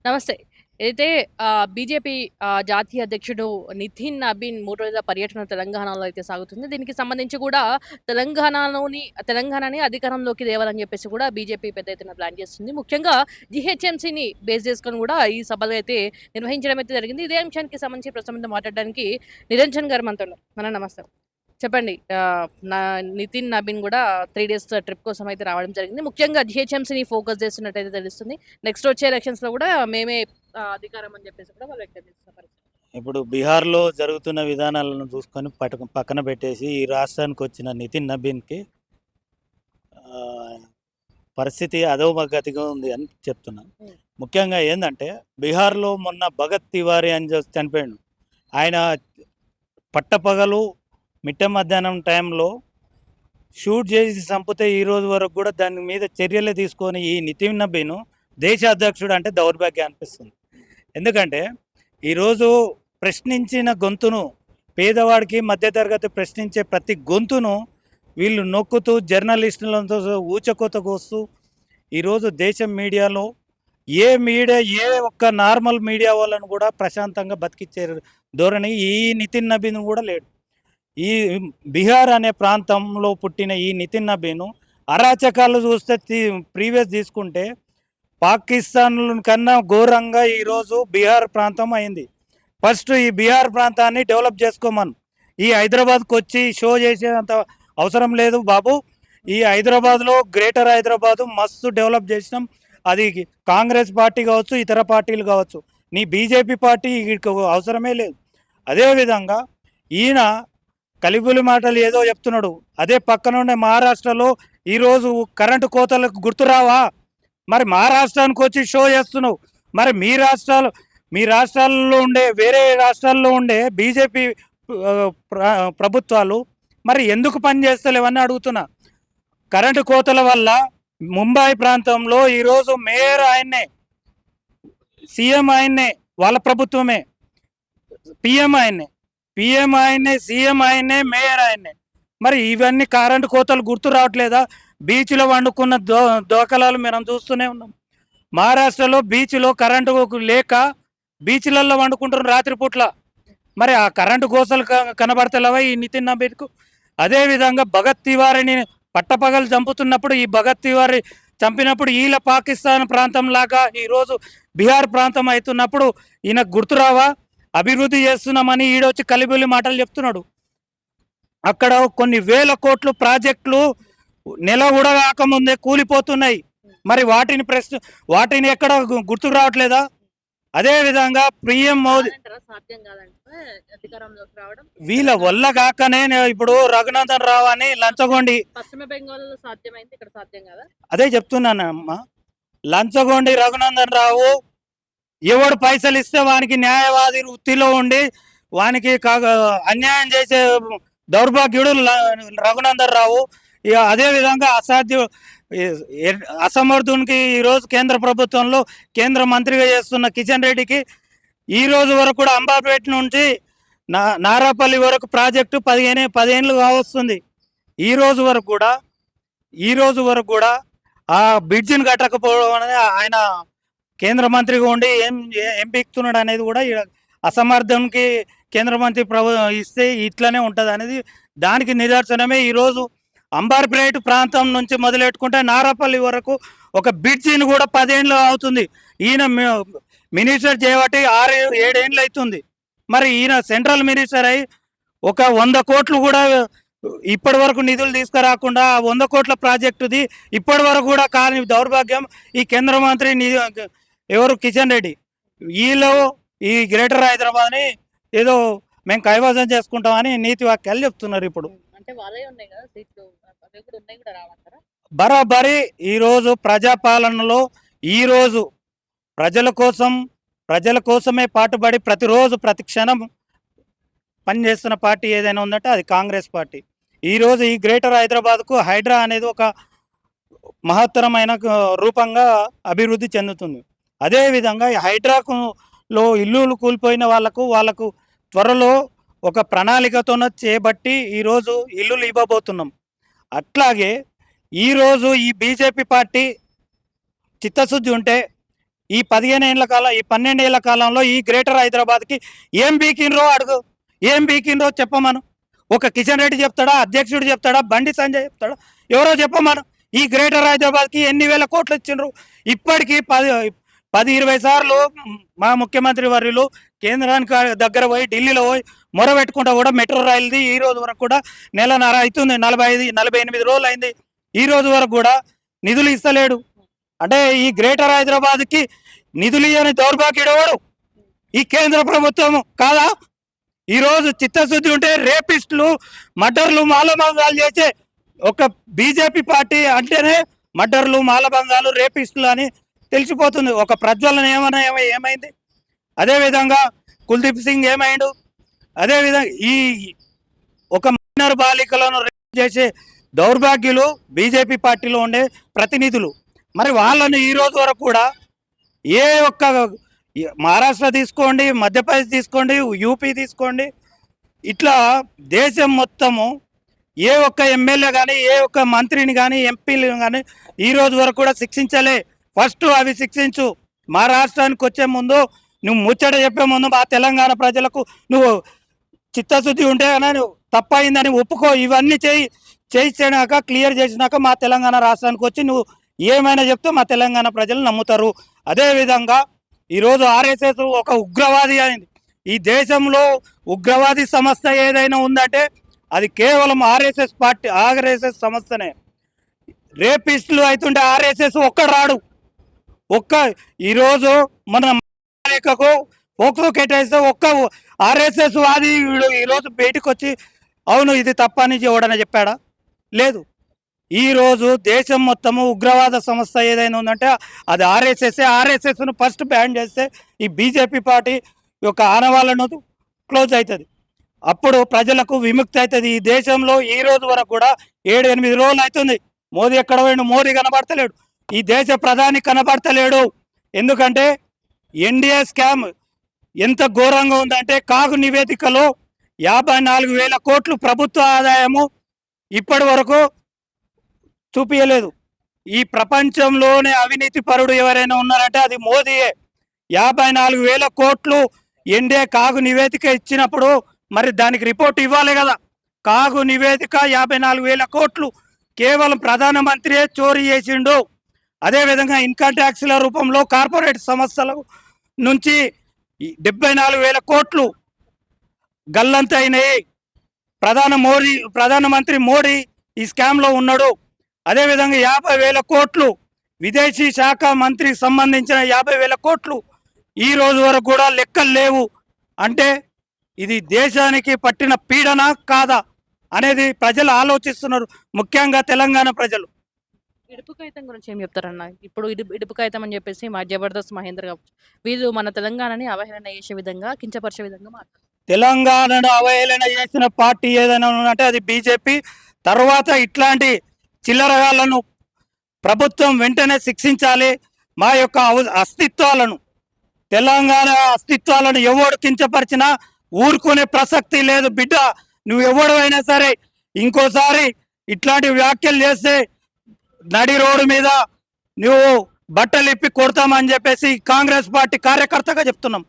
నమస్తే. అయితే బీజేపీ జాతీయ అధ్యక్షుడు నితిన్ నబీన్ 3 రోజుల పర్యటన తెలంగాణలో అయితే సాగుతుంది. దీనికి సంబంధించి కూడా తెలంగాణని అధికారంలోకి తేవాలని చెప్పేసి కూడా బీజేపీ పెద్ద ఎత్తున ప్లాన్ చేస్తుంది. ముఖ్యంగా జీహెచ్ఎంసీని బేస్ చేసుకొని కూడా ఈ సభలు అయితే నిర్వహించడం అయితే జరిగింది. ఇదే అంశానికి సంబంధించి ప్రస్తుతం మాట్లాడడానికి నిరంజన్ గారు మనతో ఉన్నారు. నమస్తే. చెప్పండి. నితిన్ నబీన్ కూడా 3 డేస్ ట్రిప్ కోసం అయితే రావడం జరిగింది. ముఖ్యంగా జీహెచ్ఎంసీని ఫోకస్ చేస్తున్నట్టయితే తెలుస్తుంది. నెక్స్ట్ వచ్చే ఎలక్షన్స్‌లో కూడా మేమే అధికారం అని చెప్పేసి కూడా వాళ్ళు వ్యక్తం చేస్తున్న పరిస్థితి. ఇప్పుడు బీహార్‌లో జరుగుతున్న విధానాలను చూసుకొని పక్కన పెట్టేసి ఈ రాష్ట్రానికి వచ్చిన నితిన్ నబీన్‌కి పరిస్థితి అధోగతిగా ఉంది అని చెప్తున్నాను. ముఖ్యంగా ఏందంటే బీహార్‌లో మొన్న భగత్ తివారీ అని చనిపోయిండు. ఆయన పట్టపగలు మిట్ట మధ్యాహ్నం టైంలో షూట్ చేసి చంపితే ఈ రోజు వరకు కూడా దాని మీద చర్యలే తీసుకొని ఈ నితిన్ నబీన్ దేశ అధ్యక్షుడు అంటే దౌర్భాగ్యం అనిపిస్తుంది. ఎందుకంటే ఈరోజు ప్రశ్నించిన గొంతును పేదవాడికి మధ్యతరగతి ప్రశ్నించే ప్రతి గొంతును వీళ్ళు నొక్కుతూ జర్నలిస్టులతో ఊచకోత కోస్తూ ఈరోజు దేశం మీడియాలో ఏ ఒక్క నార్మల్ మీడియా వాళ్ళను కూడా ప్రశాంతంగా బతికిచ్చే ధోరణి ఈ నితిన్ నబీన్ కూడా లేడు. ఈ బీహార్ అనే ప్రాంతంలో పుట్టిన ఈ నితిన్ నబీన్ అరాచకాలు చూస్తే ప్రీవియస్ తీసుకుంటే పాకిస్తాన్ కన్నా ఘోరంగా ఈరోజు బీహార్ ప్రాంతం అయింది. ఫస్ట్ ఈ బీహార్ ప్రాంతాన్ని డెవలప్ చేసుకోమను. ఈ హైదరాబాద్కి వచ్చి షో చేసేంత అవసరం లేదు బాబు. ఈ హైదరాబాద్లో గ్రేటర్ హైదరాబాదు మస్తు డెవలప్ చేసినాం. అది కాంగ్రెస్ పార్టీ కావచ్చు, ఇతర పార్టీలు కావచ్చు. నీ బీజేపీ పార్టీ అవసరమే లేదు. అదేవిధంగా ఈయన కలిబులి మాటలు ఏదో చెప్తున్నాడు. అదే పక్కన ఉండే మహారాష్ట్రలో ఈరోజు కరెంటు కోతలకు గుర్తురావా? మరి మహారాష్ట్రానికి వచ్చి షో చేస్తున్నావు. మరి మీ రాష్ట్రాల్లో ఉండే వేరే రాష్ట్రాల్లో ఉండే బీజేపీ ప్రభుత్వాలు మరి ఎందుకు పనిచేస్తలేవని అడుగుతున్నా. కరెంటు కోతల వల్ల ముంబై ప్రాంతంలో ఈరోజు మేయర్ ఆయన్నే, సీఎం ఆయన్నే, వాళ్ళ ప్రభుత్వమే. పిఎం ఆయన్నే, సీఎం ఆయన్నే, మేయర్ ఆయన్నే. మరి ఇవన్నీ కరెంటు కోతలు గుర్తు రావట్లేదా? బీచ్లో వండుకున్న దోకలాలు మనం చూస్తూనే ఉన్నాం. మహారాష్ట్రలో బీచ్లో కరెంటు లేక బీచ్లలో వండుకుంటున్న రాత్రిపూట్ల. మరి ఆ కరెంటు కోసలు కనబడతలేవా ఈ నితిన్ నబీన్కు? అదేవిధంగా భగత్ తివారీని పట్టపగలు చంపుతున్నప్పుడు, ఈ భగత్ తివారీ చంపినప్పుడు ఈల పాకిస్తాన్ ప్రాంతం లాగా ఈరోజు బీహార్ ప్రాంతం అవుతున్నప్పుడు ఈయన గుర్తురావా? అభివృద్ధి చేస్తున్నామని ఈడొచ్చి కలిబిలి మాటలు చెప్తున్నాడు. అక్కడ కొన్ని వేల కోట్లు ప్రాజెక్టులు నెల ఉడగాకముందే కూలిపోతున్నాయి. మరి వాటిని ఎక్కడ గుర్తుకు రావట్లేదా? అదేవిధంగా పిఎం మోదీ వీళ్ళ వల్ల కాకనే ఇప్పుడు రఘునందన్ రావు అని లంచగొండి, పశ్చిమ బెంగాల్ సాధ్యమైంది, ఇక్కడ సాధ్యం కదా. అదే చెప్తున్నానమ్మా. లంచగొండి రఘునందన్ రావు ఎవడు పైసలు ఇస్తే వానికి న్యాయవాది వృత్తిలో ఉండి వానికి అన్యాయం చేసే దౌర్భాగ్యుడు రఘునందన్ రావు. ఇక అదేవిధంగా అసమర్థునికి ఈరోజు కేంద్ర ప్రభుత్వంలో కేంద్ర మంత్రిగా చేస్తున్న కిషన్ రెడ్డికి ఈరోజు వరకు కూడా అంబాపేట నుంచి నారాపల్లి వరకు ప్రాజెక్టు 15 ఏళ్ళు కావస్తుంది. ఈరోజు వరకు కూడా ఆ బ్రిడ్జిని కట్టకపోవడం అనేది ఆయన కేంద్ర మంత్రిగా ఉండి ఏం పీక్తున్నాడు అనేది కూడా అసమర్థంకి కేంద్ర మంత్రి ఇస్తే ఇట్లనే ఉంటుంది అనేది దానికి నిదర్శనమే. ఈరోజు అంబార్పేట ప్రాంతం నుంచి మొదలెట్టుకుంటే నారాపల్లి వరకు ఒక బ్రిడ్జిని కూడా 10 ఏళ్ళు అవుతుంది. ఈయన మినిస్టర్ చేయబట్టి 6-7 ఏళ్ళు అవుతుంది. మరి ఈయన సెంట్రల్ మినిస్టర్ అయి ఒక 100 కోట్లు కూడా ఇప్పటి వరకు నిధులు తీసుకురాకుండా 100 కోట్ల ప్రాజెక్టుది ఇప్పటి వరకు కూడా కాని దౌర్భాగ్యం ఈ కేంద్ర మంత్రి ఎవరు కిషన్ రెడ్డి. ఈ గ్రేటర్ హైదరాబాద్ని ఏదో మేము కైవసం చేసుకుంటామని నీతి వాక్యాలు చెప్తున్నారు. ఇప్పుడు బరాబరి ఈరోజు ప్రజాపాలనలో ఈరోజు ప్రజల కోసమే పాటుపడి ప్రతిరోజు ప్రతి క్షణం పనిచేస్తున్న పార్టీ ఏదైనా ఉందంటే అది కాంగ్రెస్ పార్టీ. ఈరోజు ఈ గ్రేటర్ హైదరాబాద్కు హైడ్రా అనేది ఒక మహత్తరమైన రూపంగా అభివృద్ధి చెందుతుంది. అదేవిధంగా ఈ హైడ్రాలో ఇల్లులు కూలిపోయిన వాళ్ళకు త్వరలో ఒక ప్రణాళికతోన చేపట్టి ఈరోజు ఇల్లులు ఇవ్వబోతున్నాం. అట్లాగే ఈరోజు ఈ బీజేపీ పార్టీ చిత్తశుద్ధి ఉంటే ఈ 15 ఏళ్ల కాలం, ఈ 12 ఏళ్ల కాలంలో ఈ గ్రేటర్ హైదరాబాద్కి ఏం బీకినరో అడుగు, ఏం బీకినరో చెప్పమను. ఒక కిషన్ రెడ్డి చెప్తాడా, అధ్యక్షుడు చెప్తాడా, బండి సంజయ్ చెప్తాడా, ఎవరో చెప్పమను. ఈ గ్రేటర్ హైదరాబాద్కి ఎన్ని వేల కోట్లు ఇచ్చిండ్రు. ఇప్పటికీ 10-20 సార్లు మా ముఖ్యమంత్రి వర్యులు కేంద్రానికి దగ్గర పోయి ఢిల్లీలో పోయి మొరబెట్టుకుంటా కూడా మెట్రో రైలుది ఈ రోజు వరకు కూడా నెలన్నర అవుతుంది, 48 రోజులు అయింది, ఈ రోజు వరకు కూడా నిధులు ఇస్తలేడు. అంటే ఈ గ్రేటర్ హైదరాబాద్కి నిధులు ఇవ్వని దౌర్భాగ్యుడెవడు? ఈ కేంద్ర ప్రభుత్వం కాదా? ఈరోజు చిత్తశుద్ధి ఉంటే రేపిస్టులు, మర్డర్లు, మాలభంగాలు చేసే ఒక బీజేపీ పార్టీ అంటేనే మర్డర్లు, మాలభంగాలు, రేపిస్టులు అని తెలిసిపోతుంది. ఒక ప్రజ్వలన ఏమైంది? అదేవిధంగా కుల్దీప్ సింగ్ ఏమైండు? అదేవిధంగా ఈ ఒక మైనర్ బాలికలను రేప్ చేసే దౌర్భాగ్యులు బీజేపీ పార్టీలో ఉండే ప్రతినిధులు. మరి వాళ్ళను ఈ రోజు వరకు కూడా ఏ ఒక్క, మహారాష్ట్ర తీసుకోండి, మధ్యప్రదేశ్ తీసుకోండి, యూపీ తీసుకోండి, ఇట్లా దేశం మొత్తము ఏ ఒక్క ఎమ్మెల్యే కానీ, ఏ ఒక్క మంత్రిని కానీ, ఎంపీలు కానీ ఈ రోజు వరకు కూడా శిక్షించలే. ఫస్ట్ అవి శిక్షించు. మా రాష్ట్రానికి వచ్చే ముందు నువ్వు ముచ్చట చెప్పే ముందు మా తెలంగాణ ప్రజలకు నువ్వు చిత్తశుద్ధి ఉంటే కానీ నువ్వు తప్పయిందని ఒప్పుకో. ఇవన్నీ చేయించాక, క్లియర్ చేసినాక మా తెలంగాణ రాష్ట్రానికి వచ్చి నువ్వు ఏమైనా చెప్తే మా తెలంగాణ ప్రజలు నమ్ముతారు. అదేవిధంగా ఈరోజు ఆర్ఎస్ఎస్ ఒక ఉగ్రవాది అయింది. ఈ దేశంలో ఉగ్రవాది సంస్థ ఏదైనా ఉందంటే అది కేవలం ఆర్ఎస్ఎస్ పార్టీ, ఆర్ఎస్ఎస్ సంస్థనే. రేపిస్టులు అవుతుంటే ఆర్ఎస్ఎస్ ఒక్కడు రాడు. ఈరోజు మన రేఖకు పోక్సో కేటాయిస్తే ఒక్క ఆర్ఎస్ఎస్ వాది ఈరోజు బయటకు వచ్చి అవును ఇది తప్పని ఎవడన్నా చెప్పాడా? లేదు. ఈరోజు దేశం మొత్తము ఉగ్రవాద సంస్థ ఏదైనా ఉందంటే అది ఆర్ఎస్ఎస్. ఆర్ఎస్ఎస్ను ఫస్ట్ బ్యాన్ చేస్తే ఈ బీజేపీ పార్టీ యొక్క ఆనవాళ్ళను క్లోజ్ అవుతుంది. అప్పుడు ప్రజలకు విముక్తి అవుతుంది. ఈ దేశంలో ఈ రోజు వరకు కూడా 7-8 రోజులు అవుతుంది. మోదీ ఎక్కడ పోయిండు? మోదీ కనబడతలేడు. ఈ దేశ ప్రధాని కనబడతలేడు. ఎందుకంటే ఎన్డీఏ స్కామ్ ఎంత ఘోరంగా ఉందంటే కాగు నివేదికలో 54,000 కోట్లు ప్రభుత్వ ఆదాయము ఇప్పటి వరకు చూపించలేదు. ఈ ప్రపంచంలోనే అవినీతి పరుడు ఎవరైనా ఉన్నారంటే అది మోదీయే. 54,000 కోట్లు ఎన్డీఏ కాగు నివేదిక ఇచ్చినప్పుడు మరి దానికి రిపోర్ట్ ఇవ్వాలి కదా. కాగు నివేదిక 54,000 కోట్లు కేవలం ప్రధానమంత్రియే చోరీ చేసిండు. అదేవిధంగా ఇన్కమ్ ట్యాక్స్ల రూపంలో కార్పొరేట్ సంస్థల నుంచి 74,000 కోట్లు గల్లంత అయినాయి. ప్రధానమంత్రి మోడీ ఈ స్కామ్లో ఉన్నాడు. అదేవిధంగా 50,000 కోట్లు విదేశీ శాఖ మంత్రికి సంబంధించిన 50,000 కోట్లు ఈ రోజు వరకు కూడా లెక్కలు లేవు. అంటే ఇది దేశానికి పట్టిన పీడన కాదా అనేది ప్రజలు ఆలోచిస్తున్నారు, ముఖ్యంగా తెలంగాణ ప్రజలు. ఇడుపు కాగితం గురించి ఏం చెప్తారన్న? ఇప్పుడు ఇడుపు కాగితం అని చెప్పేసి మా జబర్దస్త్ మహేంద్ర కావచ్చు, వీళ్ళు మన తెలంగాణని అవహేళన చేసే విధంగా, కించపరిచే విధంగా మాట్లాడుతారు. తెలంగాణను అవహేళన చేసిన పార్టీ ఏదైనా ఉందంటే అది బీజేపీ. తర్వాత ఇట్లాంటి చిల్లరగాళ్లను ప్రభుత్వం వెంటనే శిక్షించాలి. మా యొక్క అస్తిత్వాలను, తెలంగాణ అస్తిత్వాలను ఎవడు కించపరిచినా ఊరుకునే ప్రసక్తి లేదు బిడ్డ. నువ్వు ఎవడు అయినా సరే ఇంకోసారి ఇట్లాంటి వ్యాఖ్యలు చేస్తే నడి రోడ్డు మీద నువ్వు బట్టలు ఇప్పి కొడతామని చెప్పేసి కాంగ్రెస్ పార్టీ కార్యకర్తగా చెప్తున్నాం.